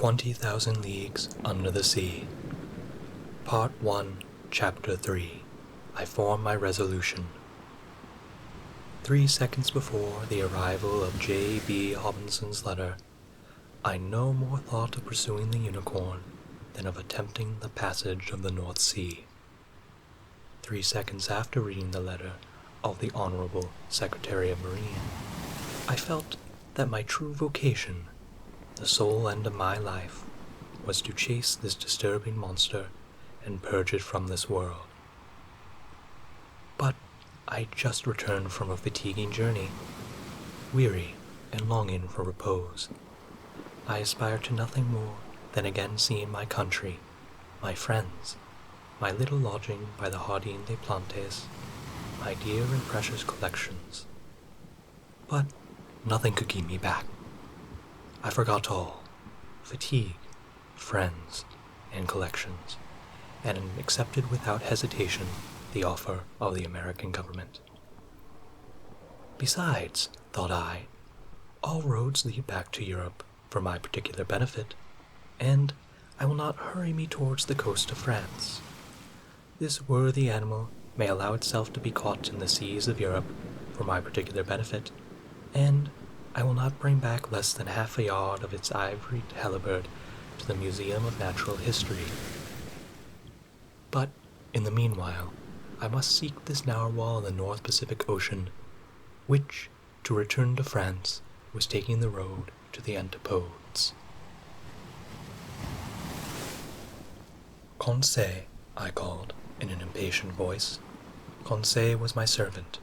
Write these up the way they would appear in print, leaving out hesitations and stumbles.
20,000 Leagues Under the Sea. Part 1, Chapter 3. I Form My Resolution. 3 seconds before the arrival of J.B. Hobinson's letter, I no more thought of pursuing the unicorn than of attempting the passage of the North Sea. 3 seconds after reading the letter of the Honorable Secretary of Marine, I felt that my true vocation, the sole end of my life, was to chase this disturbing monster and purge it from this world. But I just returned from a fatiguing journey, weary and longing for repose. I aspired to nothing more than again seeing my country, my friends, my little lodging by the Jardin des Plantes, my dear and precious collections. But nothing could keep me back. I forgot all, fatigue, friends, and collections, and accepted without hesitation the offer of the American government. Besides, thought I, all roads lead back to Europe for my particular benefit, and I will not hurry me towards the coast of France. This worthy animal may allow itself to be caught in the seas of Europe for my particular benefit, and I will not bring back less than half a yard of its ivory halberd to the Museum of Natural History. But, in the meanwhile, I must seek this narwhal in the North Pacific Ocean, which, to return to France, was taking the road to the antipodes. Conseil, I called, in an impatient voice. Conseil was my servant,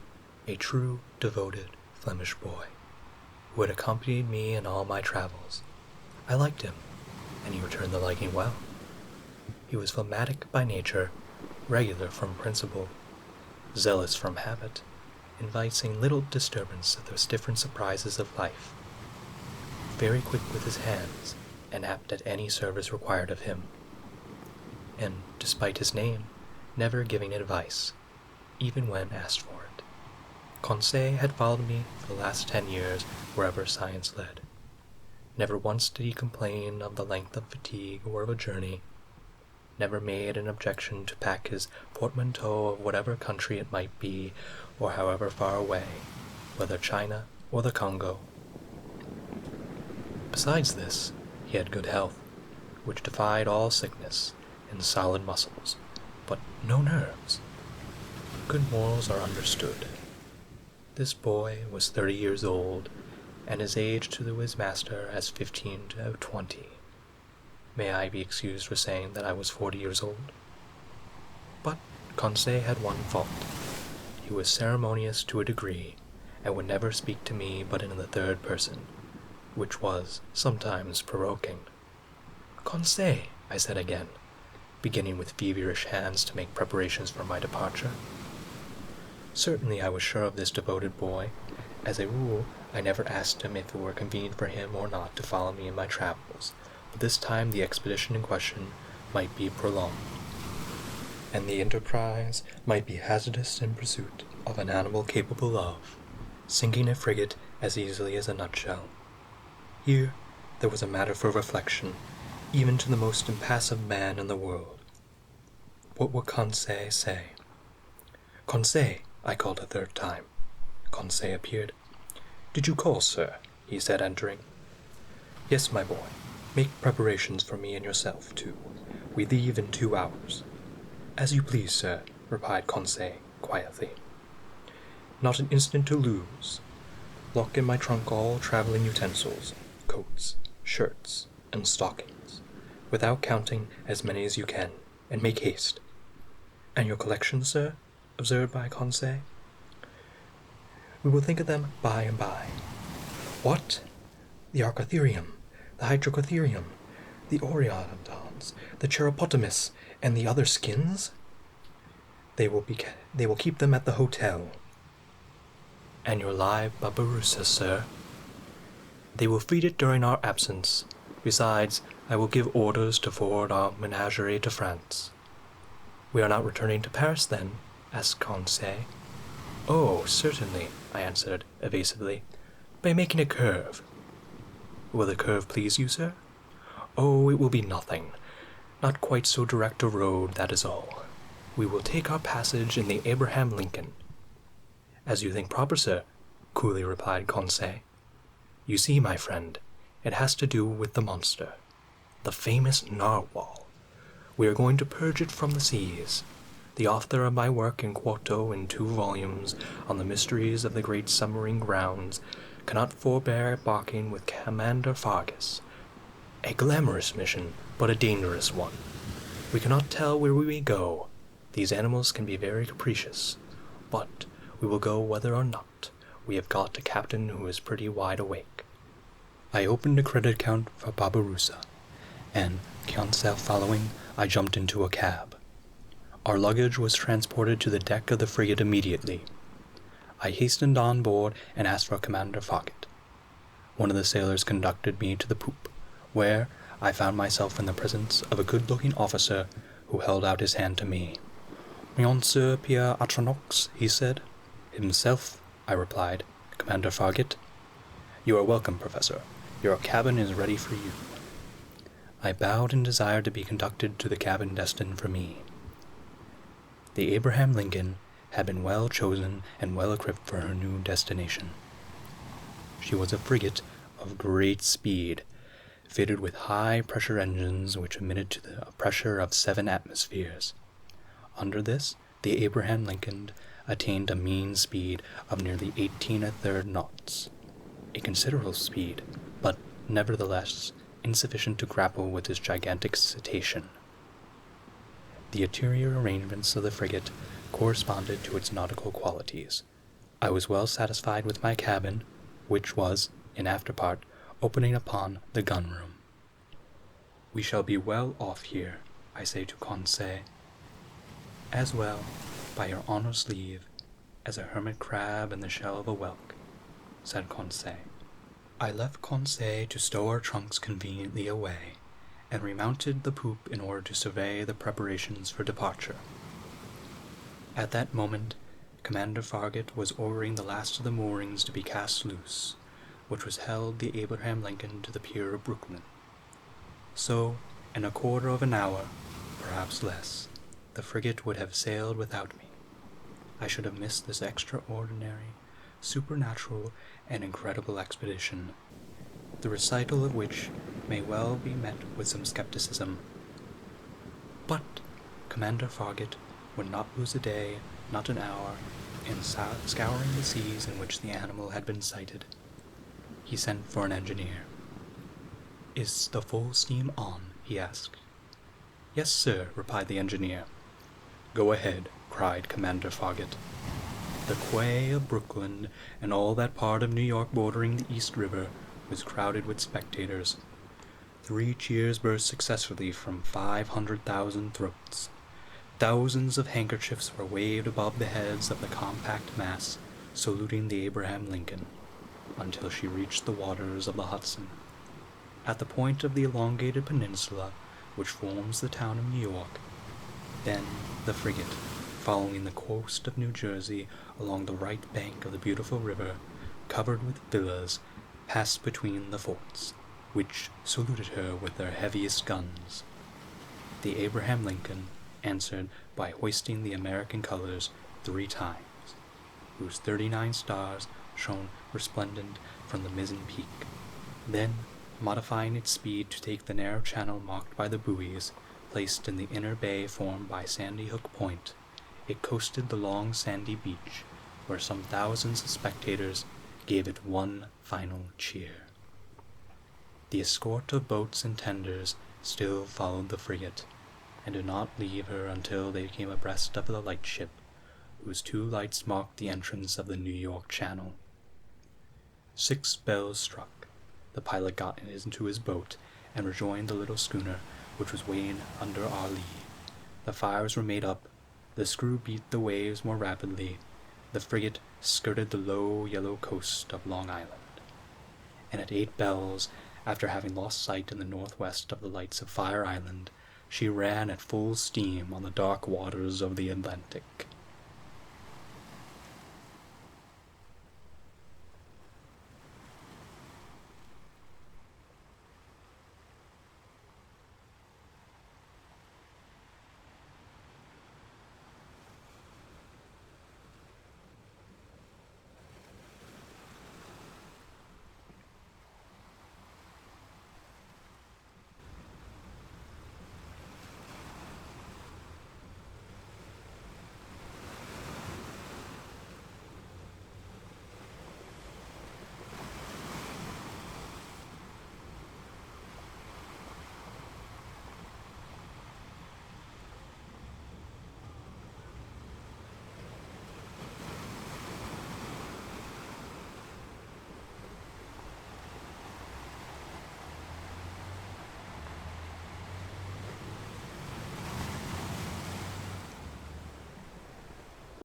a true, devoted Flemish boy, who had accompanied me in all my travels. I liked him, and he returned the liking well. He was phlegmatic by nature, regular from principle, zealous from habit, inviting little disturbance of those different surprises of life, very quick with his hands, and apt at any service required of him, and, despite his name, never giving advice, even when asked for it. Conseil had followed me for the last 10 years wherever science led. Never once did he complain of the length of fatigue or of a journey, never made an objection to pack his portmanteau of whatever country it might be, or however far away, whether China or the Congo. Besides this, he had good health, which defied all sickness, and solid muscles, but no nerves. Good morals are understood. This boy was 30 years old, and his age to his master as 15 to 20. May I be excused for saying that I was 40 years old? But Conseil had one fault. He was ceremonious to a degree, and would never speak to me but in the third person, which was sometimes provoking. Conseil, I said again, beginning with feverish hands to make preparations for my departure. Certainly I was sure of this devoted boy. As a rule, I never asked him if it were convenient for him or not to follow me in my travels, but this time the expedition in question might be prolonged, and the enterprise might be hazardous in pursuit of an animal capable of sinking a frigate as easily as a nutshell. Here there was a matter for reflection, even to the most impassive man in the world. What would Conseil say? Conseil, I called a third time. Conseil appeared. "Did you call, sir?" he said, entering. "Yes, my boy. Make preparations for me and yourself, too. We leave in 2 hours. "As you please, sir," replied Conseil quietly. "Not an instant to lose. Lock in my trunk all traveling utensils, coats, shirts, and stockings, without counting as many as you can, and make haste." "And your collections, sir?" observed by Conseil. "We will think of them by and by." "What? The Archotherium, the Hydrocotherium, the Oreodons, the Cheropotamus, and the other skins?" They will keep them at the hotel." "And your live babirusa, sir?" "They will feed it during our absence. Besides, I will give orders to forward our menagerie to France." "We are not returning to Paris, then?" asked Conseil. "Oh, certainly," I answered evasively, "by making a curve." "Will the curve please you, sir?" "Oh, it will be nothing. Not quite so direct a road, that is all. We will take our passage in the Abraham Lincoln." "As you think proper, sir," coolly replied Conseil. "You see, my friend, it has to do with the monster, the famous narwhal. We are going to purge it from the seas. The author of my work in quarto in 2 volumes on the mysteries of the great submarine grounds cannot forbear barking with Commander Fargus. A glamorous mission, but a dangerous one. We cannot tell where we may go. These animals can be very capricious, but we will go whether or not. We have got a captain who is pretty wide awake." I opened a credit account for Barbarossa, and, Conseil following, I jumped into a cab. Our luggage was transported to the deck of the frigate immediately. I hastened on board and asked for Commander Farragut. One of the sailors conducted me to the poop, where I found myself in the presence of a good-looking officer who held out his hand to me. "Monsieur Pierre Atronox," he said. "Himself," I replied. "Commander Farragut." "You are welcome, Professor. Your cabin is ready for you." I bowed and desired to be conducted to the cabin destined for me. The Abraham Lincoln had been well chosen and well equipped for her new destination. She was a frigate of great speed, fitted with high-pressure engines which emitted to the pressure of 7 atmospheres. Under this, the Abraham Lincoln attained a mean speed of nearly 18 1/3 knots, a considerable speed, but nevertheless insufficient to grapple with this gigantic cetacean. The interior arrangements of the frigate corresponded to its nautical qualities. I was well satisfied with my cabin, which was, in after part, opening upon the gun-room. "We shall be well off here," I say to Conseil. "As well, by your honor's leave, as a hermit crab in the shell of a whelk," said Conseil. I left Conseil to stow our trunks conveniently away, and remounted the poop in order to survey the preparations for departure. At that moment, Commander Farragut was ordering the last of the moorings to be cast loose, which was held the Abraham Lincoln to the pier of Brooklyn. So, in a quarter of an hour, perhaps less, the frigate would have sailed without me. I should have missed this extraordinary, supernatural, and incredible expedition, the recital of which may well be met with some skepticism. But Commander Farragut would not lose a day, not an hour, in scouring the seas in which the animal had been sighted. He sent for an engineer. "Is the full steam on?" he asked. "Yes, sir," replied the engineer. "Go ahead," cried Commander Farragut. The quay of Brooklyn and all that part of New York bordering the East River was crowded with spectators. 3 cheers burst successively from 500,000 throats. Thousands of handkerchiefs were waved above the heads of the compact mass, saluting the Abraham Lincoln, until she reached the waters of the Hudson. At the point of the elongated peninsula which forms the town of New York, then the frigate, following the coast of New Jersey along the right bank of the beautiful river, covered with villas, passed between the forts, which saluted her with their heaviest guns. The Abraham Lincoln answered by hoisting the American colors 3 times, whose 39 stars shone resplendent from the mizzen peak. Then, modifying its speed to take the narrow channel marked by the buoys, placed in the inner bay formed by Sandy Hook Point, it coasted the long sandy beach, where some thousands of spectators gave it one final cheer. The escort of boats and tenders still followed the frigate, and did not leave her until they came abreast of the lightship, whose 2 lights marked the entrance of the New York Channel. 6 bells struck. The pilot got into his boat and rejoined the little schooner, which was waiting under our lee. The fires were made up, the screw beat the waves more rapidly, the frigate skirted the low yellow coast of Long Island, and at 8 bells, after having lost sight in the northwest of the lights of Fire Island, she ran at full steam on the dark waters of the Atlantic.